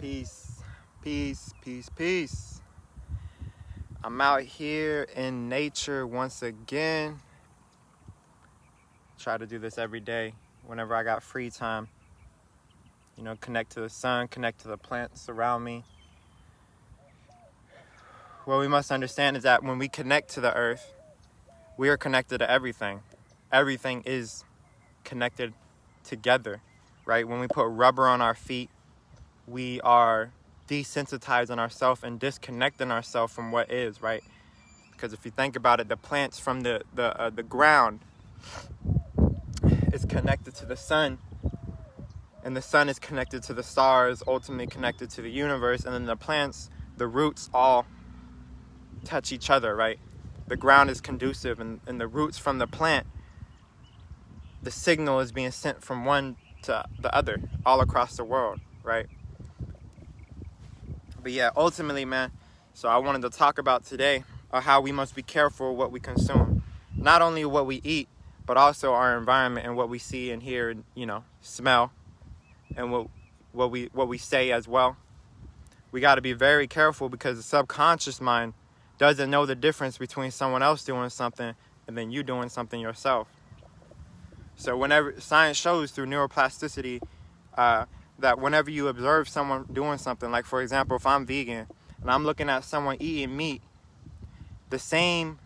Peace, peace, peace, peace. I'm out here in nature once again. Try to do this every day whenever I got free time. You know, connect to the sun, connect to the plants around me. What we must understand is that when we connect to the earth, we are connected to everything. Everything is connected together, right? When we put rubber on our feet, we are desensitizing ourselves and disconnecting ourselves from what is, right? Because if you think about it, the plants from the ground is connected to the sun, and the sun is connected to the stars, ultimately connected to the universe, and then the plants, the roots all touch each other, right? The ground is conducive, and the roots from the plant, the signal is being sent from one to the other all across the world, right? But yeah, ultimately, man, so I wanted to talk about today how we must be careful what we consume. Not only what we eat, but also our environment and what we see and hear and, smell, and what we say as well. We got to be very careful because the subconscious mind doesn't know the difference between someone else doing something and then you doing something yourself. So whenever science shows through neuroplasticity that whenever you observe someone doing something, like for example, if I'm vegan and I'm looking at someone eating meat, the same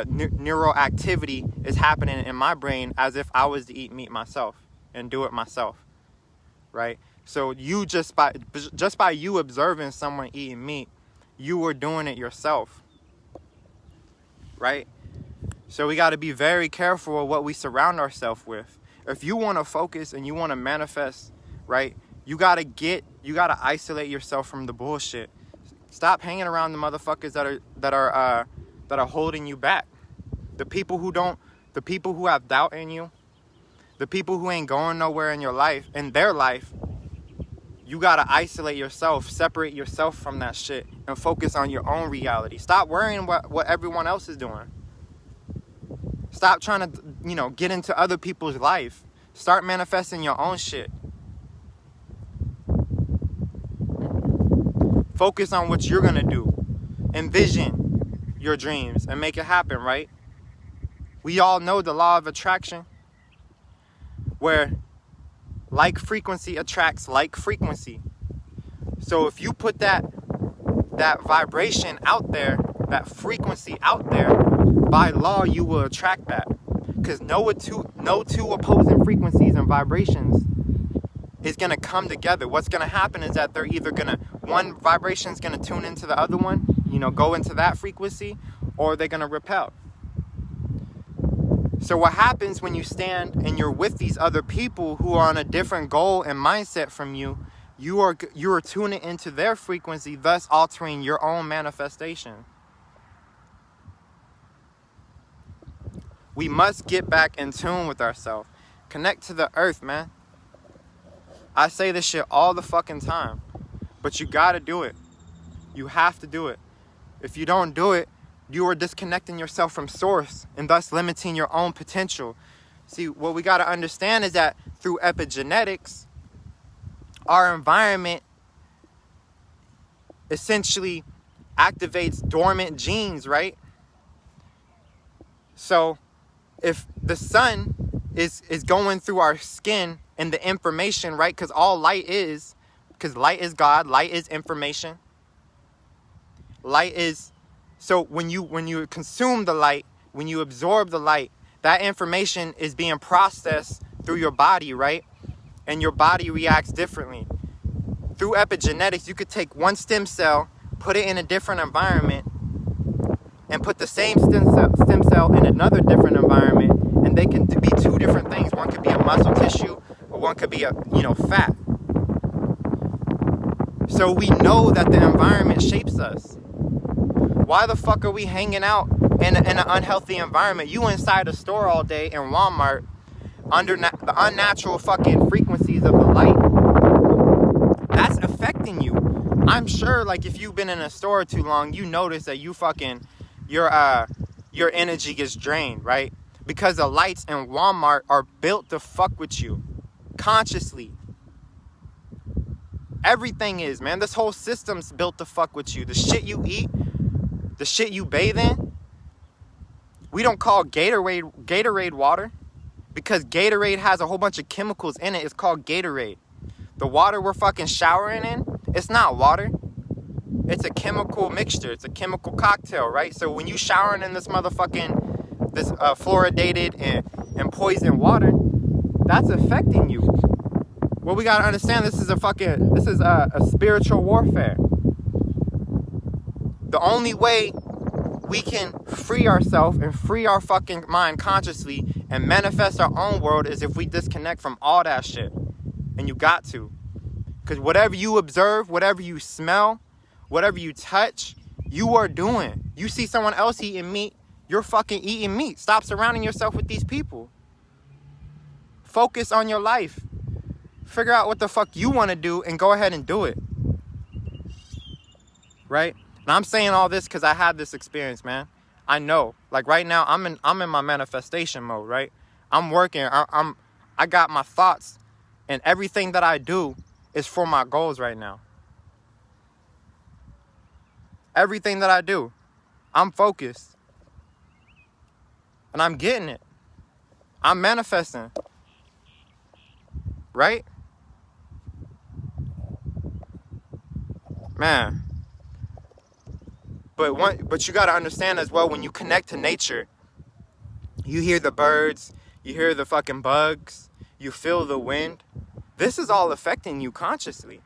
neural activity is happening in my brain as if I was to eat meat myself and do it myself, right? So you just by you observing someone eating meat, you were doing it yourself, right? So we got to be very careful of what we surround ourselves with. If you want to focus and you want to manifest, right, you got to isolate yourself from the bullshit. Stop hanging around the motherfuckers that are holding you back. The people who have doubt in you, the people who ain't going nowhere in their life, you got to isolate yourself, separate yourself from that shit and focus on your own reality. Stop worrying what everyone else is doing. Stop trying to, get into other people's life. Start manifesting your own shit. Focus on what you're going to do. Envision your dreams and make it happen, right? We all know the law of attraction, where like frequency attracts like frequency. So if you put that vibration out there, that frequency out there, by law you will attract that. Because no two opposing frequencies and vibrations is going to come together. What's going to happen is that they're either one vibration is going to tune into the other one, go into that frequency, or they're going to repel. So what happens when you stand and you're with these other people who are on a different goal and mindset from you, you are tuning into their frequency, thus altering your own manifestation. We must get back in tune with ourselves. Connect to the earth, man. I say this shit all the fucking time, but you gotta do it. You have to do it. If you don't do it, you are disconnecting yourself from source and thus limiting your own potential. See, what we gotta understand is that through epigenetics, our environment essentially activates dormant genes, right? So if the sun is going through our skin and the information, right? Because light is God, light is information. Light is, so when you consume the light, when you absorb the light, that information is being processed through your body, right? And your body reacts differently. Through epigenetics, you could take one stem cell, put it in a different environment, and put the same stem cell in another different environment, and they can be two different things. One could be a muscle tissue, or one could be a fat. So we know that the environment shapes us. Why the fuck are we hanging out in an unhealthy environment? You inside a store all day in Walmart under the unnatural fucking frequencies of the light. That's affecting you. I'm sure, like, if you've been in a store too long, you notice that your energy gets drained, right? Because the lights in Walmart are built to fuck with you consciously. Everything is, man. This whole system's built to fuck with you. The shit you eat, the shit you bathe in. We don't call Gatorade water because Gatorade has a whole bunch of chemicals in it. It's called Gatorade. The water we're fucking showering in, it's not water. It's a chemical mixture. It's a chemical cocktail, right? So when you showering in this motherfucking, this fluoridated and poisoned water, that's affecting you. Well, we gotta understand this is a spiritual warfare. The only way we can free ourselves and free our fucking mind consciously and manifest our own world is if we disconnect from all that shit. And you got to. Because whatever you observe, whatever you smell, whatever you touch, you are doing. You see someone else eating meat, you're fucking eating meat. Stop surrounding yourself with these people. Focus on your life. Figure out what the fuck you want to do and go ahead and do it. Right? And I'm saying all this because I had this experience, man. I know. Like right now, I'm in my manifestation mode, right? I'm working. I got my thoughts, and everything that I do is for my goals right now. Everything that I do, I'm focused. And I'm getting it. I'm manifesting. Right? Man. But you got to understand as well, when you connect to nature, you hear the birds, you hear the fucking bugs, you feel the wind. This is all affecting you consciously.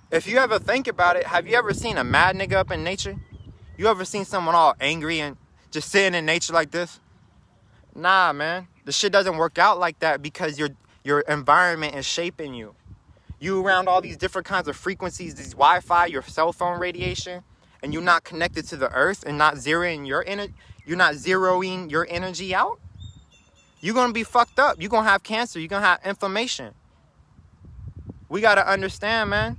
If you ever think about it, have you ever seen a mad nigga up in nature? You ever seen someone all angry and just sitting in nature like this? Nah, man. The shit doesn't work out like that because your environment is shaping you. You around all these different kinds of frequencies, these Wi-Fi, your cell phone radiation, and you're not connected to the earth and not zeroing your energy. You're not zeroing your energy out. You're gonna be fucked up. You're gonna have cancer. You're gonna have inflammation. We gotta understand, man.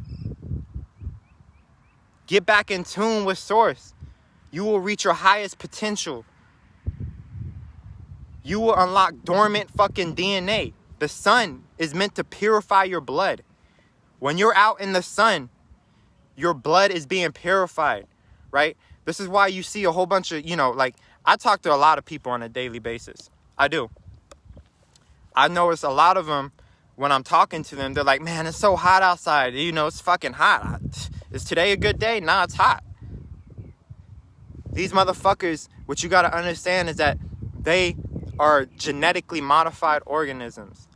Get back in tune with source. You will reach your highest potential. You will unlock dormant fucking DNA. The sun is meant to purify your blood. When you're out in the sun, your blood is being purified, right? This is why you see a whole bunch of, like, I talk to a lot of people on a daily basis. I do. I notice a lot of them, when I'm talking to them, they're like, man, it's so hot outside. It's fucking hot. Is today a good day? Nah, it's hot. These motherfuckers, what you got to understand is that they are genetically modified organisms.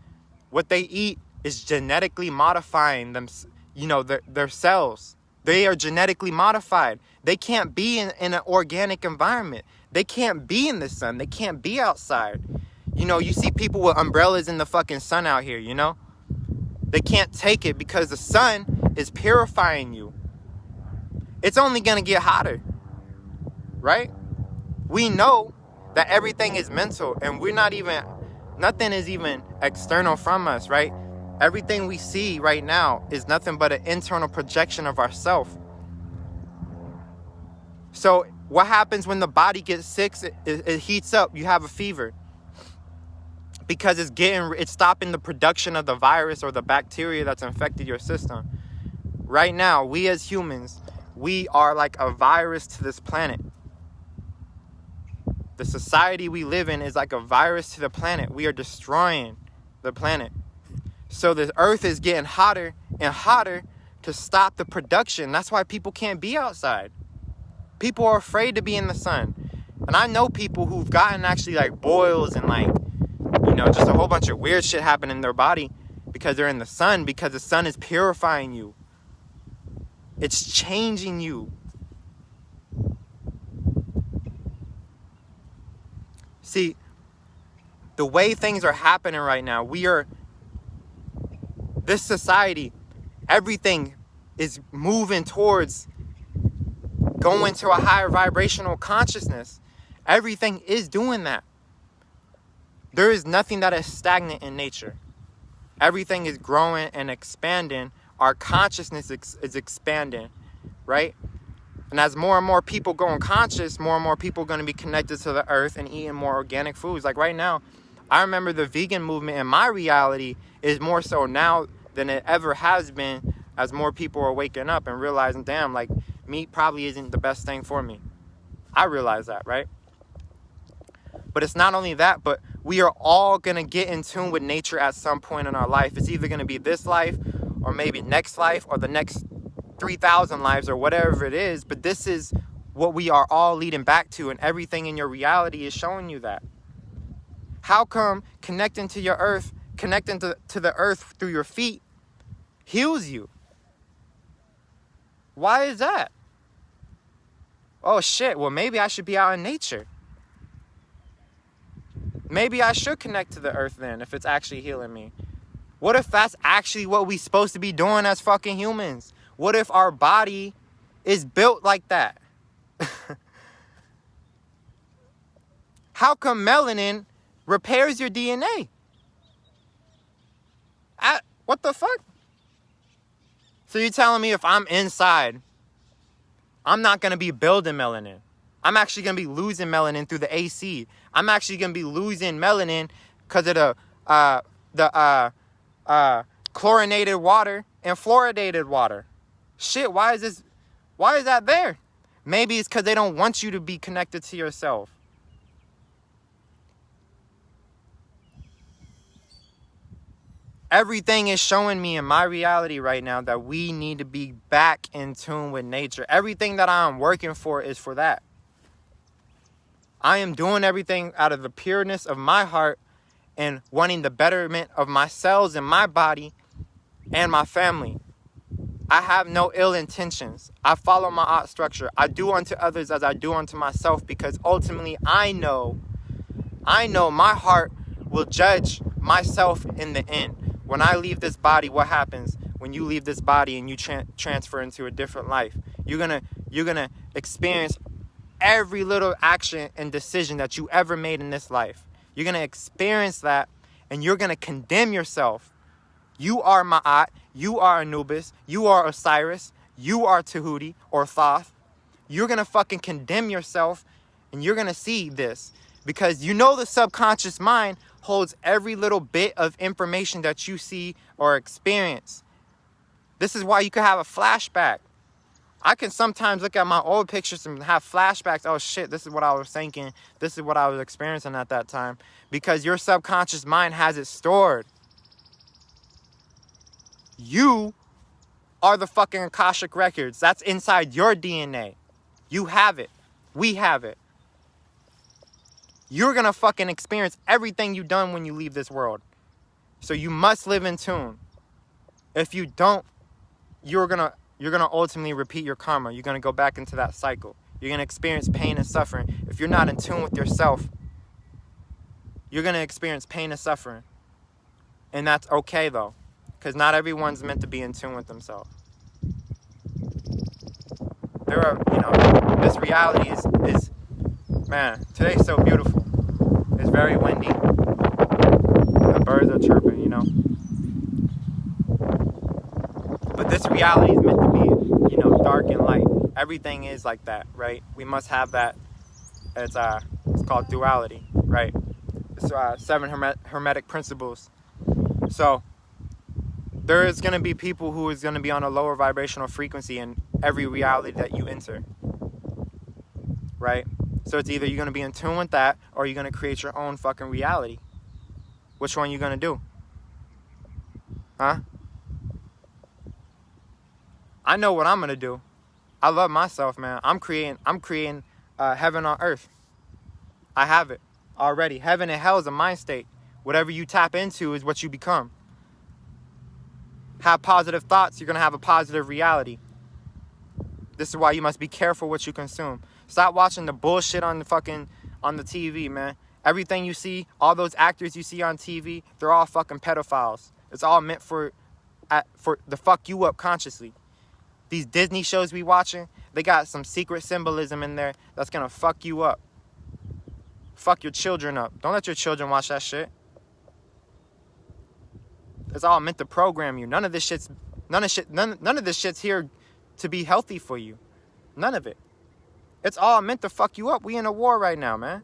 What they eat is genetically modifying them, their cells. They are genetically modified. They can't be in an organic environment. They can't be in the sun. They can't be outside. You see people with umbrellas in the fucking sun out here, They can't take it because the sun is purifying you. It's only going to get hotter, right? We know that everything is mental and nothing is even external from us, right? Everything we see right now is nothing but an internal projection of ourselves. So what happens when the body gets sick? It heats up. You have a fever. Because it's stopping the production of the virus or the bacteria that's infected your system. Right now, we as humans, we are like a virus to this planet. The society we live in is like a virus to the planet. We are destroying the planet. So the earth is getting hotter and hotter to stop the production. That's why people can't be outside. People are afraid to be in the sun. And I know people who've gotten actually like boils and like, just a whole bunch of weird shit happen in their body because they're in the sun, because the sun is purifying you. It's changing you. See, the way things are happening right now, this society, everything is moving towards going to a higher vibrational consciousness. Everything is doing that. There is nothing that is stagnant in nature. Everything is growing and expanding. Our consciousness is expanding, right? And as more and more people go unconscious, more and more people are going to be connected to the earth and eating more organic foods. Like right now, I remember the vegan movement in my reality is more so now than it ever has been, as more people are waking up and realizing, damn, like, meat probably isn't the best thing for me. I realize that, right? But it's not only that, but we are all going to get in tune with nature at some point in our life. It's either going to be this life or maybe next life or the next 3,000 lives or whatever it is. But this is what we are all leading back to, and everything in your reality is showing you that. How come connecting to your earth, connecting to the earth through your feet heals you? Why is that? Oh shit, well maybe I should be out in nature. Maybe I should connect to the earth then, if it's actually healing me. What if that's actually what we're supposed to be doing as fucking humans? What if our body is built like that? How come melanin repairs your DNA? What the fuck? So you're telling me if I'm inside, I'm not going to be building melanin. I'm actually going to be losing melanin through the AC. I'm actually going to be losing melanin because of the chlorinated water and fluoridated water. Shit, why is that there? Maybe it's because they don't want you to be connected to yourself. Everything is showing me in my reality right now that we need to be back in tune with nature. Everything that I am working for is for that. I am doing everything out of the pureness of my heart and wanting the betterment of my cells and my body and my family. I have no ill intentions. I follow my art structure. I do unto others as I do unto myself, because ultimately I know my heart will judge myself in the end. When I leave this body, what happens when you leave this body and you transfer into a different life? You're gonna experience every little action and decision that you ever made in this life. You're gonna experience that, and you're gonna condemn yourself. You are Ma'at, you are Anubis, you are Osiris, you are Tahuti or Thoth. You're gonna fucking condemn yourself, and you're gonna see this, because you know the subconscious mind holds every little bit of information that you see or experience. This is why you could have a flashback. I can sometimes look at my old pictures and have flashbacks. Oh shit, this is what I was thinking. This is what I was experiencing at that time. Because your subconscious mind has it stored. You are the fucking Akashic records. That's inside your DNA. You have it. We have it. You're gonna fucking experience everything you've done when you leave this world. So you must live in tune. If you don't, you're gonna ultimately repeat your karma. You're gonna go back into that cycle. You're gonna experience pain and suffering. If you're not in tune with yourself, you're gonna experience pain and suffering. And that's okay though, because not everyone's meant to be in tune with themselves. This reality is man, today's so beautiful. It's very windy. The birds are chirping, But this reality is meant to be, dark and light. Everything is like that, right? We must have that. It's called duality, right? It's 7 hermetic principles. So there is going to be people who is going to be on a lower vibrational frequency in every reality that you enter, right? So it's either you're going to be in tune with that, or you're going to create your own fucking reality. Which one you going to do? Huh? I know what I'm going to do. I love myself, man. I'm creating heaven on earth. I have it already. Heaven and hell is a mind state. Whatever you tap into is what you become. Have positive thoughts, you're going to have a positive reality. This is why you must be careful what you consume. Stop watching the bullshit on the TV, man. Everything you see, all those actors you see on TV, they're all fucking pedophiles. It's all meant for the fuck you up consciously. These Disney shows we watching, they got some secret symbolism in there that's gonna fuck you up. Fuck your children up. Don't let your children watch that shit. It's all meant to program you. None of this shit's here to be healthy for you. None of it. It's all meant to fuck you up. We in a war right now, man.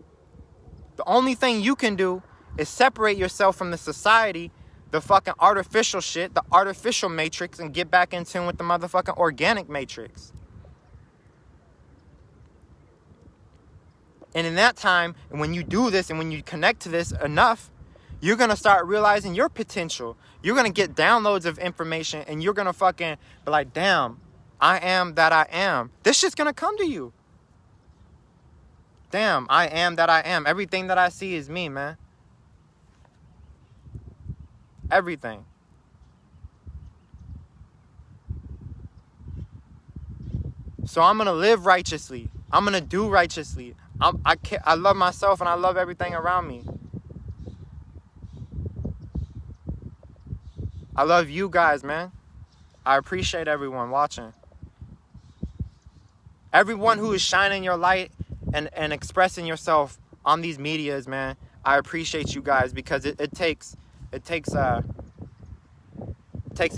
The only thing you can do is separate yourself from the society the fucking artificial shit, the artificial matrix, and get back in tune with the motherfucking organic matrix. And in that time, and when you do this and when you connect to this enough, you're going to start realizing your potential. You're going to get downloads of information and you're going to fucking be like, damn, I am that I am. This shit's going to come to you. Damn, I am that I am. Everything that I see is me, man. Everything. So I'm going to live righteously. I'm going to do righteously. I love myself and I love everything around me. I love you guys, man. I appreciate everyone watching. Everyone who is shining your light and expressing yourself on these medias, man. I appreciate you guys because it takes an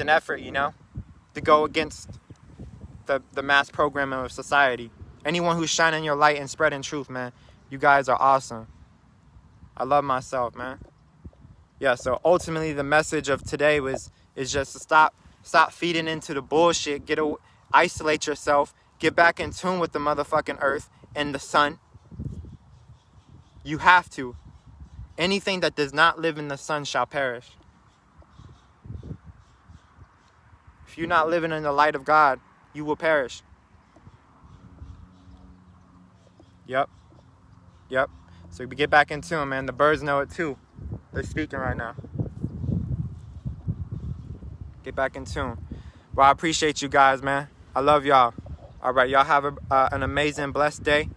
effort, you know, to go against the mass programming of society. Anyone who's shining your light and spreading truth, man, you guys are awesome. I love myself, man. Yeah, so ultimately the message of today is just to stop feeding into the bullshit, isolate yourself, get back in tune with the motherfucking earth and the sun. You have to. Anything that does not live in the sun shall perish. If you're not living in the light of God, you will perish. Yep. So we get back in tune, man. The birds know it too. They're speaking right now. Get back in tune. Well, I appreciate you guys, man. I love y'all. All right, y'all have an amazing, blessed day.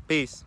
Peace.